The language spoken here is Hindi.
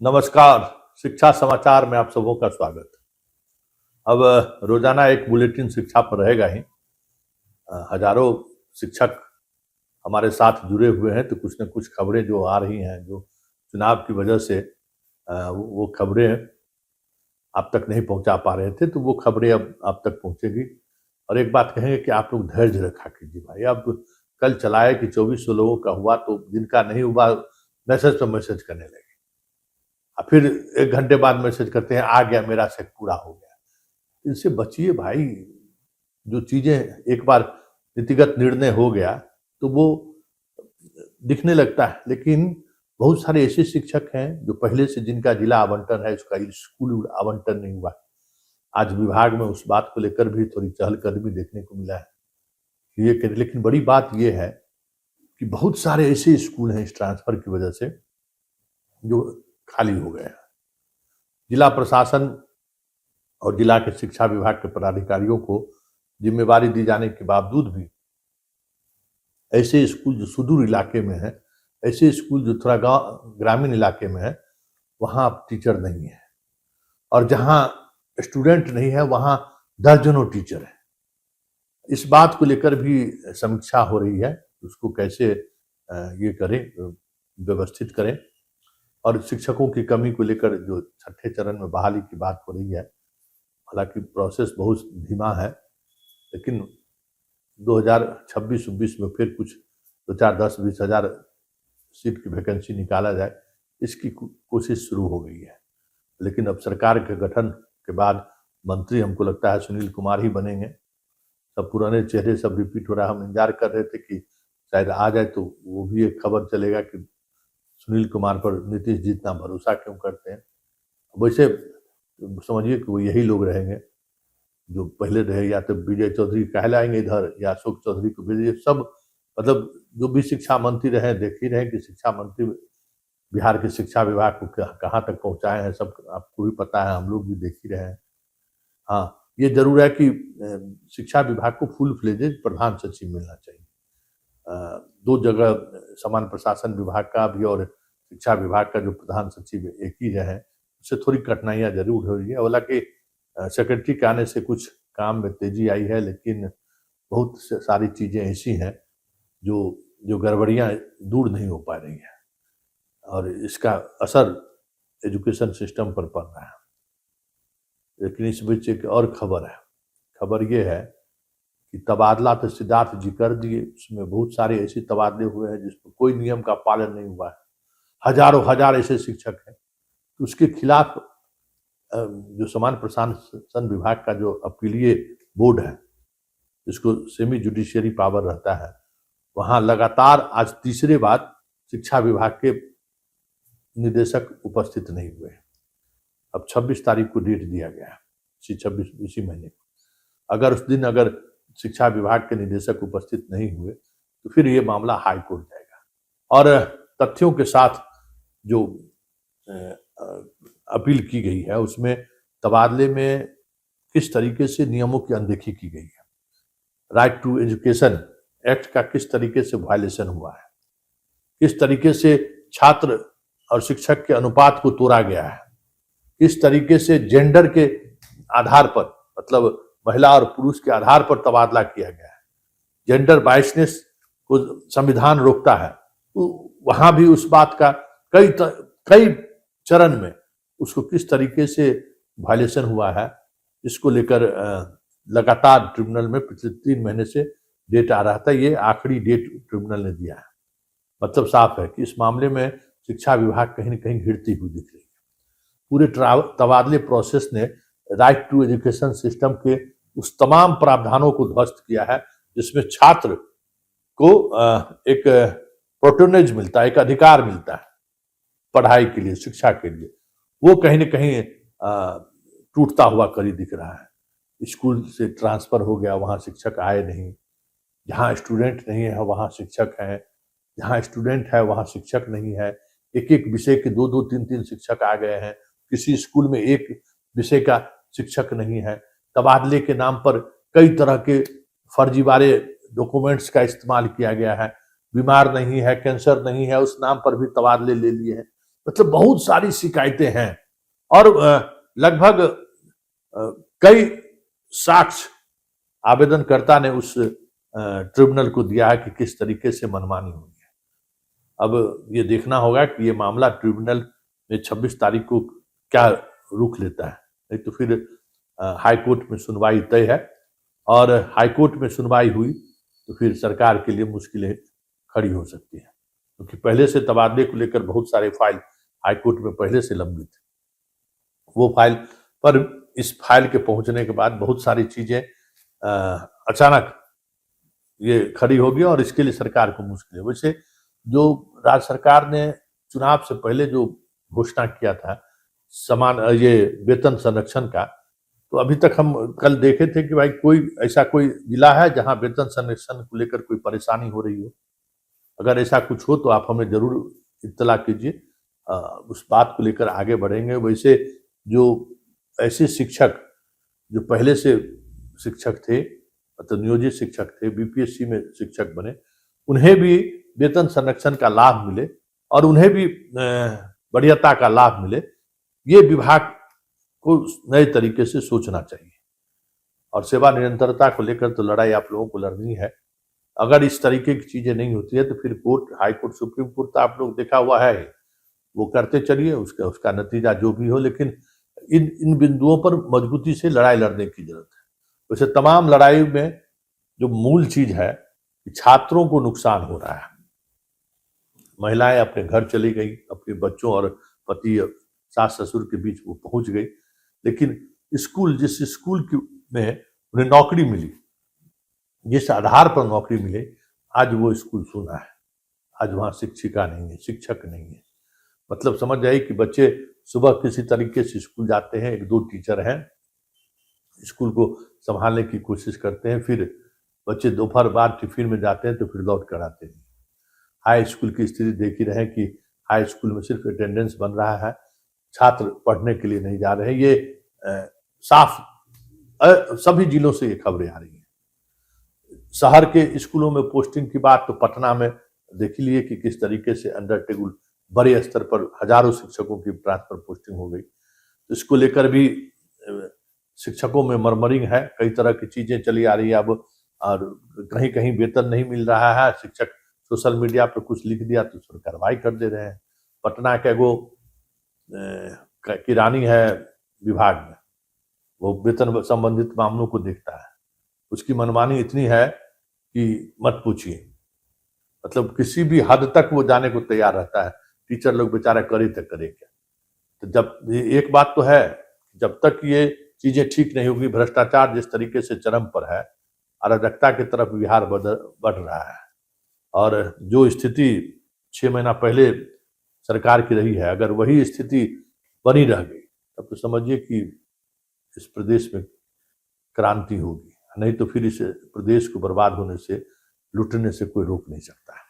नमस्कार। शिक्षा समाचार में आप सबों का स्वागत। अब रोजाना एक बुलेटिन शिक्षा पर रहेगा ही। हजारों शिक्षक हमारे साथ जुड़े हुए हैं, तो कुछ न कुछ खबरें जो आ रही हैं, जो चुनाव की वजह से वो खबरें आप तक नहीं पहुंचा पा रहे थे, तो वो खबरें अब आप तक पहुंचेगी। और एक बात कहेंगे कि आप लोग धैर्य रखा कीजिए भाई। अब कल चलाए कि 2400 लोगों का हुआ, तो जिनका नहीं हुआ मैसेज पर मैसेज करने लगे, और फिर 1 घंटे बाद मैसेज करते हैं आ गया, मेरा चेक पूरा हो गया। इनसे बचिए भाई। जो चीजें एक बार नीतिगत निर्णय हो गया तो वो दिखने लगता है, लेकिन बहुत सारे ऐसे शिक्षक हैं जो पहले से जिनका जिला आवंटन है, उसका स्कूल आवंटन नहीं हुआ। आज विभाग में उस बात को लेकर भी थोड़ी चहलकदमी देखने को मिला है। ये करें, लेकिन बड़ी बात यह है कि बहुत सारे ऐसे स्कूल हैं इस ट्रांसफर की वजह से जो खाली हो गए हैं। जिला प्रशासन और जिला के शिक्षा विभाग के पदाधिकारियों को जिम्मेवारी दी जाने के बावजूद भी ऐसे स्कूल जो सुदूर इलाके में है, ऐसे स्कूल जो थोड़ा गांव ग्रामीण इलाके में है, वहां टीचर नहीं है। और जहां स्टूडेंट नहीं है वहां दर्जनों टीचर है। इस बात को लेकर भी समीक्षा हो रही है, उसको कैसे ये करें, व्यवस्थित करें। और शिक्षकों की कमी को लेकर जो छठे चरण में बहाली की बात हो रही है, हालांकि प्रोसेस बहुत धीमा है, लेकिन 2026-29 में फिर कुछ 2-4-10-20 हजार सीट की वैकेंसी निकाला जाए, इसकी कोशिश शुरू हो गई है। लेकिन अब सरकार के गठन के बाद मंत्री हमको लगता है सुनील कुमार ही बनेंगे। सब पुराने चेहरे सब रिपीट हो रहा है। हम इंतजार कर रहे थे कि शायद आ जाए तो वो भी एक खबर चलेगा कि सुनील कुमार पर नीतीश जी इतना भरोसा क्यों करते हैं। वैसे समझिए कि वो यही लोग रहेंगे जो पहले रहे, या तो विजय चौधरी कहलाएंगे इधर, या अशोक चौधरी को भेजिए। सब मतलब जो भी शिक्षा मंत्री रहे, देख ही रहे कि शिक्षा मंत्री बिहार के शिक्षा विभाग को कहाँ तक पहुंचाए हैं, सब आपको भी पता है, हम लोग भी देख ही रहे हैं। हाँ, ये जरूर है कि शिक्षा विभाग को फुल फ्लेजेड प्रधान सचिव मिलना चाहिए। 2 जगह समान प्रशासन विभाग का भी और शिक्षा विभाग का जो प्रधान सचिव एक ही रहे, उससे थोड़ी कठिनाइयां जरूर हो रही है। हालांकि सेक्रेटरी के आने से कुछ काम में तेजी आई है, लेकिन बहुत सारी चीजें ऐसी हैं जो जो गड़बड़ियां दूर नहीं हो पा रही हैं, और इसका असर एजुकेशन सिस्टम पर पड़ रहा है। लेकिन इस बीच एक और खबर है। खबर ये है कि तबादला तो सिद्धार्थ जी कर दिए, उसमें बहुत सारे ऐसे तबादले हुए हैं जिसमें कोई नियम का पालन नहीं हुआ है। हजारों हजार ऐसे शिक्षक हैं, तो उसके खिलाफ जो समान प्रशासन विभाग का जो अपीलीय बोर्ड है, जिसको सेमी जुडिशियरी पावर रहता है, वहां लगातार आज तीसरे बार शिक्षा विभाग के निदेशक उपस्थित नहीं हुए। अब 26 तारीख को डेट दिया गया है, इसी महीने को। अगर उस दिन अगर शिक्षा विभाग के निदेशक उपस्थित नहीं हुए तो फिर ये मामला हाई कोर्ट जाएगा। और तथ्यों के साथ जो अपील की गई है, उसमें तबादले में किस तरीके से नियमों की अनदेखी की गई है, राइट टू एजुकेशन एक्ट का किस तरीके से वायलेशन हुआ है, किस तरीके से छात्र और शिक्षक के अनुपात को तोड़ा गया है, किस तरीके से जेंडर के आधार पर, मतलब महिला और पुरुष के आधार पर तबादला किया गया है। जेंडर बायसनेस को संविधान रोकता है, तो वहां भी उस बात का कई चरण में उसको किस तरीके से वायलेशन हुआ है, इसको लेकर लगातार ट्रिब्यूनल में पिछले 3 महीने से डेट आ रहा था। ये आखिरी डेट ट्रिब्यूनल ने दिया है। मतलब साफ है कि इस मामले में शिक्षा विभाग कहीं न कहीं घिरती हुई दिख रही है। पूरे तबादले प्रोसेस ने राइट टू एजुकेशन सिस्टम के उस तमाम प्रावधानों को ध्वस्त किया है जिसमें छात्र को एक प्रोटोनेज मिलता है, एक अधिकार मिलता है पढ़ाई के लिए, शिक्षा के लिए। वो कहीं न कहीं टूटता हुआ करी दिख रहा है। स्कूल से ट्रांसफर हो गया, वहां शिक्षक आए नहीं। जहां स्टूडेंट नहीं है वहां शिक्षक है, जहां स्टूडेंट है वहां शिक्षक नहीं है। एक एक विषय के 2-2, 3-3 शिक्षक आ गए हैं। किसी स्कूल में एक विषय का शिक्षक नहीं है। तबादले के नाम पर कई तरह के फर्जीवाड़े डॉक्यूमेंट्स का इस्तेमाल किया गया है। बीमार नहीं है, कैंसर नहीं है, उस नाम पर भी तबादले ले लिए हैं। मतलब बहुत सारी शिकायतें हैं और लगभग कई साक्ष्य आवेदनकर्ता ने उस ट्रिब्यूनल को दिया है कि किस तरीके से मनमानी हुई है। अब ये देखना होगा कि ये मामला ट्रिब्यूनल में 26 तारीख को क्या रुख लेता है, नहीं तो फिर हाई कोर्ट में सुनवाई तय है और हाई कोर्ट में सुनवाई हुई तो फिर सरकार के लिए मुश्किलें खड़ी हो सकती हैं, क्योंकि पहले से तबादले को लेकर बहुत सारे फाइल हाई कोर्ट में पहले से लंबित थे। वो फाइल पर इस फाइल के पहुंचने के बाद बहुत सारी चीजें अचानक ये खड़ी होगी और इसके लिए सरकार को मुश्किल है। वैसे जो राज्य सरकार ने चुनाव से पहले जो घोषणा किया था समान ये वेतन संरक्षण का, तो अभी तक हम कल देखे थे कि भाई कोई ऐसा कोई जिला है जहां वेतन संरक्षण को लेकर कोई परेशानी हो रही हो। अगर ऐसा कुछ हो तो आप हमें जरूर इत्तला कीजिए, उस बात को लेकर आगे बढ़ेंगे। वैसे जो ऐसे शिक्षक जो पहले से शिक्षक थे, मतलब नियोजित शिक्षक थे, बीपीएससी में शिक्षक बने, उन्हें भी वेतन संरक्षण का लाभ मिले और उन्हें भी वरीयता का लाभ मिले, ये विभाग को नए तरीके से सोचना चाहिए। और सेवा निरंतरता को लेकर तो लड़ाई आप लोगों को लड़नी है। अगर इस तरीके की चीजें नहीं होती है तो फिर court, high court, supreme court तो आप लोग देखा हुआ है, वो करते चलिए, उसका नतीजा जो भी हो, लेकिन इन बिंदुओं पर मजबूती से लड़ाई लड़ने की जरूरत है। वैसे तमाम लड़ाई में जो मूल चीज है कि छात्रों को नुकसान हो रहा है। महिलाएं अपने घर चली गई, अपने बच्चों और पति सास ससुर के बीच वो पहुंच गई, लेकिन स्कूल, जिस स्कूल में उन्हें नौकरी मिली, जिस आधार पर नौकरी मिले, आज वो स्कूल सूना है। आज वहां शिक्षिका नहीं है, शिक्षक नहीं है। मतलब समझ जाइए कि बच्चे सुबह किसी तरीके से स्कूल जाते हैं, एक दो टीचर हैं, स्कूल को संभालने की कोशिश करते हैं, फिर बच्चे दोपहर बाद टिफिन में जाते हैं तो फिर लौट कर आते हैं। हाई स्कूल की स्थिति देख ही रहे हैं कि हाई स्कूल में सिर्फ अटेंडेंस बन रहा है, छात्र पढ़ने के लिए नहीं जा रहे हैं। ये साफ सभी जिलों से ये खबरें आ रही हैं। शहर के स्कूलों में पोस्टिंग की बात तो पटना में देख लिए कि किस तरीके से अंडर टेबल बड़े स्तर पर हजारों शिक्षकों की ट्रांसफर पोस्टिंग हो गई। तो इसको लेकर भी शिक्षकों में मरमरिंग है, कई तरह की चीजें चली आ रही है अब, और कहीं कहीं वेतन नहीं मिल रहा है। शिक्षक सोशल मीडिया पर कुछ लिख दिया तो उस पर कार्रवाई कर दे रहे हैं। पटना के वो किरानी है विभाग में, वो वेतन संबंधित मामलों को देखता है, उसकी मनमानी इतनी है कि मत पूछिए। मतलब किसी भी हद तक वो जाने को तैयार रहता है। टीचर लोग बेचारा करे तो करे क्या। तो जब एक बात तो है, जब तक ये चीजें ठीक नहीं होगी, भ्रष्टाचार जिस तरीके से चरम पर है, अराजकता की तरफ बिहार बढ़ रहा है, और जो स्थिति 6 महीना पहले सरकार की रही है, अगर वही स्थिति बनी रह गई तब तो समझिए कि इस प्रदेश में क्रांति होगी, नहीं तो फिर इस प्रदेश को बर्बाद होने से, लूटने से कोई रोक नहीं सकता है।